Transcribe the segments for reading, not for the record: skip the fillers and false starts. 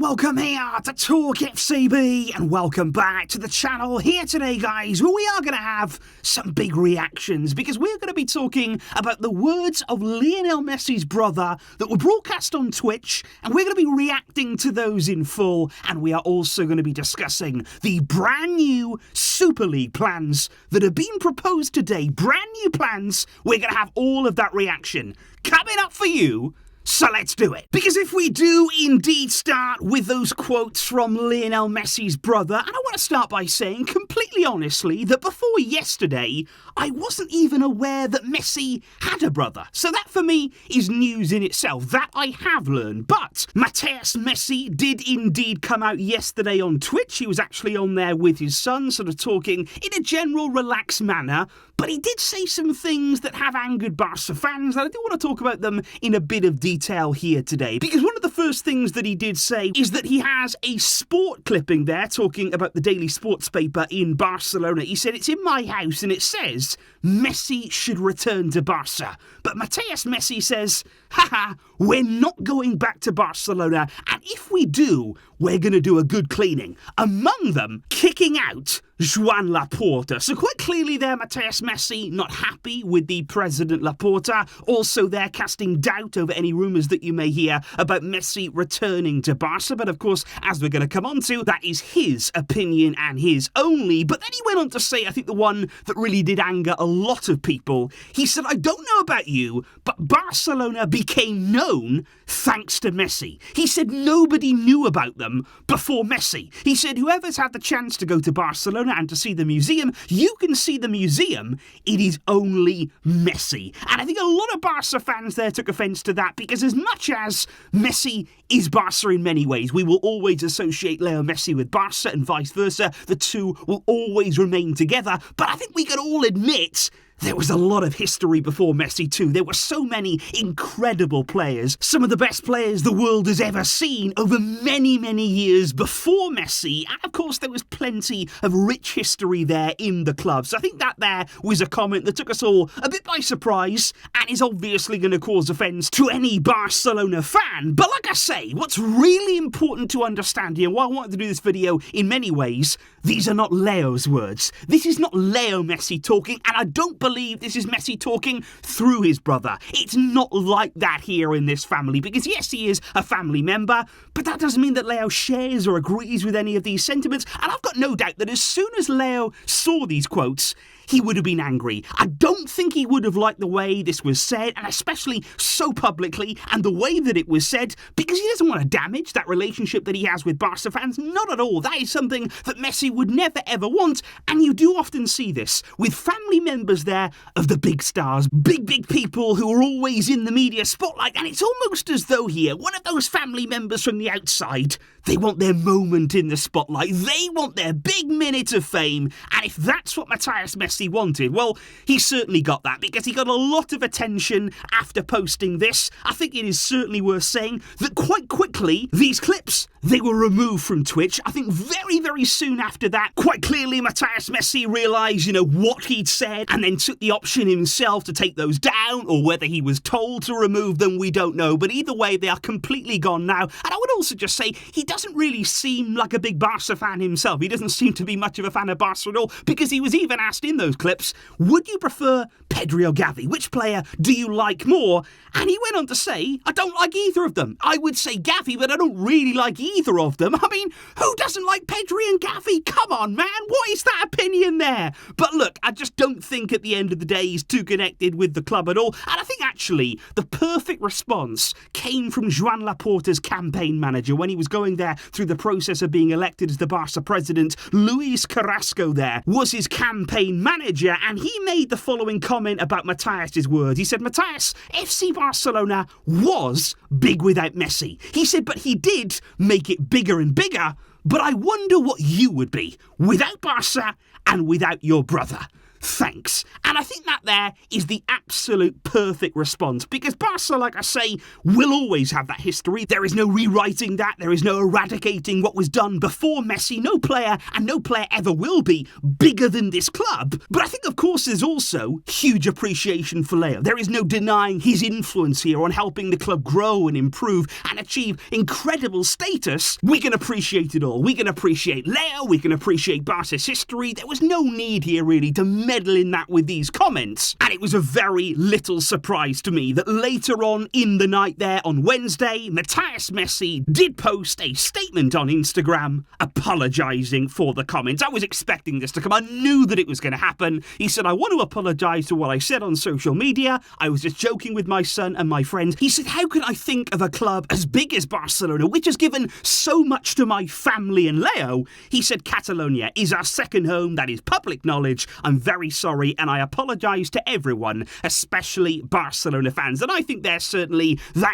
welcome here to TalkFCB and welcome back to the channel. Here today, guys, where we are going to have some big reactions because we're going to be talking about the words of Lionel Messi's brother that were broadcast on Twitch, and we're going to be reacting to those in full, and we are also going to be discussing the brand new Super League plans that have been proposed today. Brand new plans. We're going to have all of that reaction coming up for you. So let's do it. Because if we do indeed start with those quotes from Lionel Messi's brother, and I want to start by saying completely honestly that before yesterday, I wasn't even aware that Messi had a brother. So that for me is news in itself. That I have learned. But Matias Messi did indeed come out yesterday on Twitch. He was actually on there with his son, sort of talking in a general relaxed manner. But he did say some things that have angered Barça fans, and I do want to talk about them in a bit of detail here today. Because one of the first things that he did say is that he has a sport clipping there, talking about the daily sports paper in Barcelona. He said, "It's in my house, and it says, Messi should return to Barça." But Matias Messi says, haha, we're not going back to Barcelona, and if we do, we're going to do a good cleaning. Among them, kicking out Joan Laporta. So quite clearly there, Matias Messi not happy with the President Laporta. Also there casting doubt over any rumours that you may hear about Messi returning to Barca. But of course, as we're going to come on to, that is his opinion and his only. But then he went on to say, I think the one that really did anger a lot of people. He said, I don't know about you, but Barcelona became known thanks to Messi. He said nobody knew about them before Messi. He said whoever's had the chance to go to Barcelona and to see the museum, you can see the museum, it is only Messi. And I think a lot of Barca fans there took offence to that, because as much as Messi is Barca in many ways, we will always associate Leo Messi with Barca and vice versa. The two will always remain together, but I think we can all admit there was a lot of history before Messi too. There were so many incredible players, some of the best players the world has ever seen over many, many years before Messi. And of course, there was plenty of rich history there in the club. So I think that there was a comment that took us all a bit by surprise and is obviously going to cause offence to any Barcelona fan. But like I say, what's really important to understand here, and why I wanted to do this video in many ways, these are not Leo's words. This is not Leo Messi talking, and I don't believe this is Messi talking through his brother. It's not like that here in this family, because yes, he is a family member, but that doesn't mean that Leo shares or agrees with any of these sentiments. And I've got no doubt that as soon as Leo saw these quotes, he would have been angry. I don't think he would have liked the way this was said, and especially so publicly, and the way that it was said, because he doesn't want to damage that relationship that he has with Barca fans. Not at all. That is something that Messi would never ever want, and you do often see this with family members there of the big stars, big people who are always in the media spotlight, and it's almost as though here, one of those family members from the outside, they want their moment in the spotlight. They want their big minute of fame, and if that's what Matias Messi wanted, well, he certainly got that, because he got a lot of attention after posting this. I think it is certainly worth saying that quite quickly, these clips, they were removed from Twitch. I think very soon after that, quite clearly Matias Messi realised, what he'd said, and then took the option himself to take those down, or whether he was told to remove them, we don't know. But either way, they are completely gone now. And I would also just say, he doesn't really seem like a big Barca fan himself. He doesn't seem to be much of a fan of Barca at all, because he was even asked in those clips, would you prefer Pedri or Gavi? Which player do you like more? And he went on to say, I don't like either of them. I would say Gavi, but I don't really like either of them. I mean, who doesn't like Pedri and Gavi? Come on, man. What is that opinion there? But look, I just don't think at the end of the day he's too connected with the club at all. And I think actually the perfect response came from Joan Laporta's campaign manager when he was going there through the process of being elected as the Barca president. Luis Carrasco there was his campaign manager, and he made the following comment about Matias' words. He said, Matias, FC Barcelona was big without Messi. He said, but he did make it bigger and bigger, but I wonder what you would be without Barca and without your brother. thanks. And I think that there is the absolute perfect response, because Barca, like I say, will always have that history. There is no rewriting that. There is no eradicating what was done before Messi. No player, and no player ever will be, bigger than this club. But I think, of course, there's also huge appreciation for Leo. There is no denying his influence here on helping the club grow and improve and achieve incredible status. We can appreciate it all. We can appreciate Leo. We can appreciate Barca's history. There was no need here, really, to meddle in that with these comments. And it was a very little surprise to me that later on in the night there on Wednesday, Matias Messi did post a statement on Instagram apologising for the comments. I was expecting this to come. I knew that it was going to happen. He said, "I want to apologise for what I said on social media. I was just joking with my son and my friends." He said, "How can I think of a club as big as Barcelona, which has given so much to my family and Leo?" He said, "Catalonia is our second home. That is public knowledge. I'm very sorry, and I apologise to everyone, especially Barcelona fans." And I think that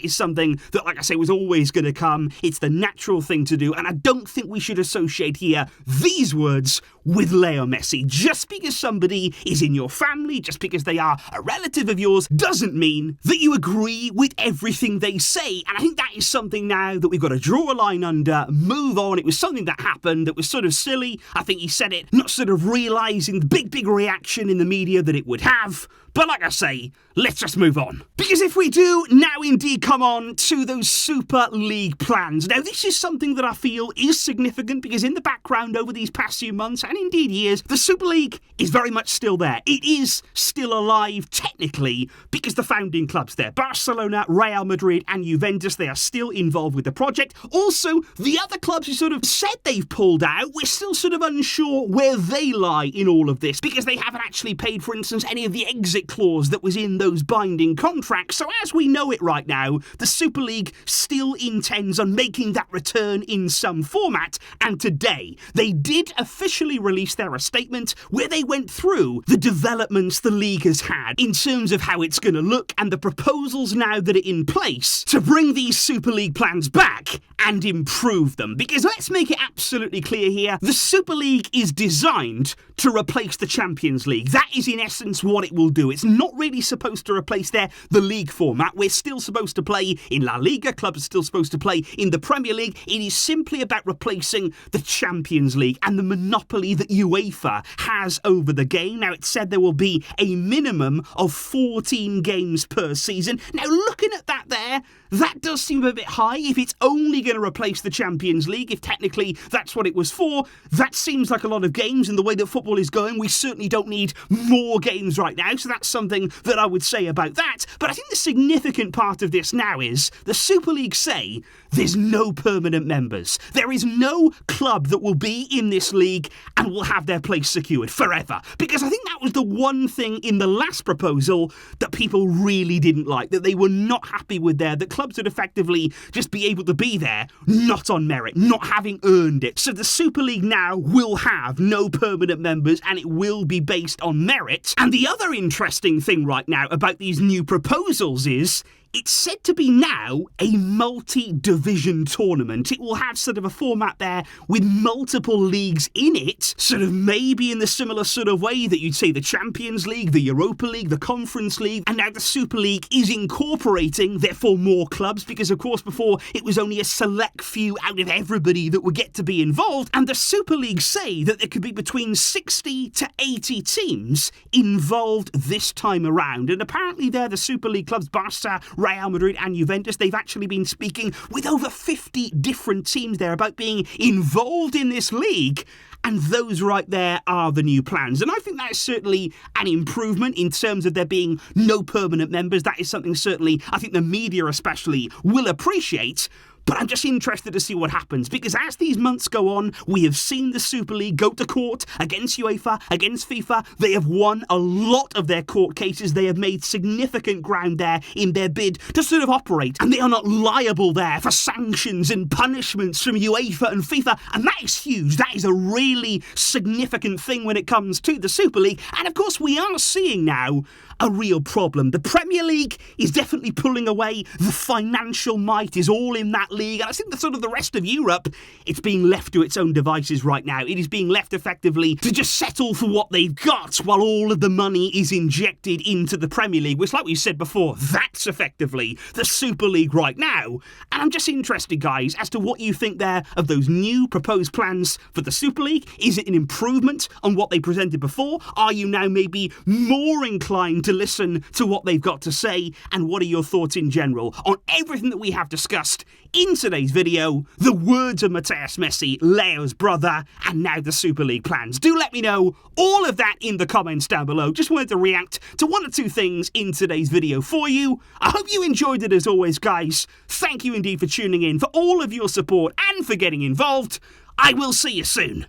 is something that, like I say, was always going to come. It's the natural thing to do, and I don't think we should associate here these words with Leo Messi. Just because somebody is in your family, just because they are a relative of yours, doesn't mean that you agree with everything they say. And I think that is something now that we've got to draw a line under, move on. It was something that happened that was sort of silly. I think he said it, not sort of realising the big reaction in the media that it would have. But like I say, let's just move on. Because if we do now indeed come on to those Super League plans. Now, this is something that I feel is significant, because in the background over these past few months, and indeed years, the Super League is very much still there. It is still alive, technically, because the founding clubs there, Barcelona, Real Madrid, and Juventus, they are still involved with the project. Also, the other clubs who sort of said they've pulled out, we're still sort of unsure where they lie in all of this, because they haven't actually paid, for instance, any of the exit clause that was in those binding contracts. So as we know it right now, the Super League still intends on making that return in some format, and today they did officially release their statement where they went through the developments the league has had in terms of how it's going to look and the proposals now that are in place to bring these Super League plans back and improve them. Because let's make it absolutely clear here, the Super League is designed to replace the Champions League. That is in essence what it will do. It's not really supposed to replace the league format. We're still supposed to play in La Liga. Clubs are still supposed to play in the Premier League. It is simply about replacing the Champions League and the monopoly that UEFA has over the game. Now, it's said there will be a minimum of 14 games per season. Now, looking at that there, that does seem a bit high. If it's only going to replace the Champions League, if technically that's what it was for, that seems like a lot of games. In the way that football is going, we certainly don't need more games right now. So that's something that I would say about that. But I think the significant part of this now is the Super League say there's no permanent members. There is no club that will be in this league and will have their place secured forever. Because I think that was the one thing in the last proposal that people really didn't like, that they were not happy with there, that clubs would effectively just be able to be there, not on merit, not having earned it. So the Super League now will have no permanent members, and it will be based on merit. And the other interesting thing right now about these new proposals is it's said to be now a multi-division tournament. It will have sort of a format there with multiple leagues in it, sort of maybe in the similar sort of way that you'd say the Champions League, the Europa League, the Conference League, and now the Super League is incorporating, therefore, more clubs, because, of course, before it was only a select few out of everybody that would get to be involved, and the Super League say that there could be between 60 to 80 teams involved this time around, and apparently they're the Super League clubs, Barça, Real Madrid and Juventus. They've actually been speaking with over 50 different teams there about being involved in this league. And those right there are the new plans. And I think that is certainly an improvement in terms of there being no permanent members. That is something certainly I think the media especially will appreciate. But I'm just interested to see what happens, because as these months go on, we have seen the Super League go to court against UEFA, against FIFA. They have won a lot of their court cases. They have made significant ground there in their bid to sort of operate, and they are not liable there for sanctions and punishments from UEFA and FIFA, and that is huge. That is a really significant thing when it comes to the Super League. And of course, we are seeing now a real problem. The Premier League is definitely pulling away. The financial might is all in that league. And I think that sort of the rest of Europe, it's being left to its own devices right now. It is being left effectively to just settle for what they've got while all of the money is injected into the Premier League, which, like we said before, that's effectively the Super League right now. And I'm just interested, guys, as to what you think there of those new proposed plans for the Super League. Is it an improvement on what they presented before? Are you now maybe more inclined to listen to what they've got to say? And what are your thoughts in general on everything that we have discussed in today's video? The words of Matias Messi, Leo's brother, and now the Super League plans. Do let me know all of that in the comments down below. Just wanted to react to one or two things in today's video for you. I hope you enjoyed it as always, guys. Thank you indeed for tuning in, for all of your support, and for getting involved. I will see you soon.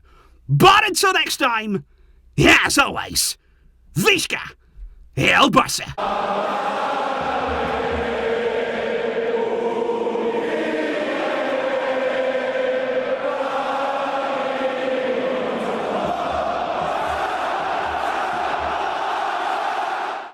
But until next time, as always, Visca el Barça.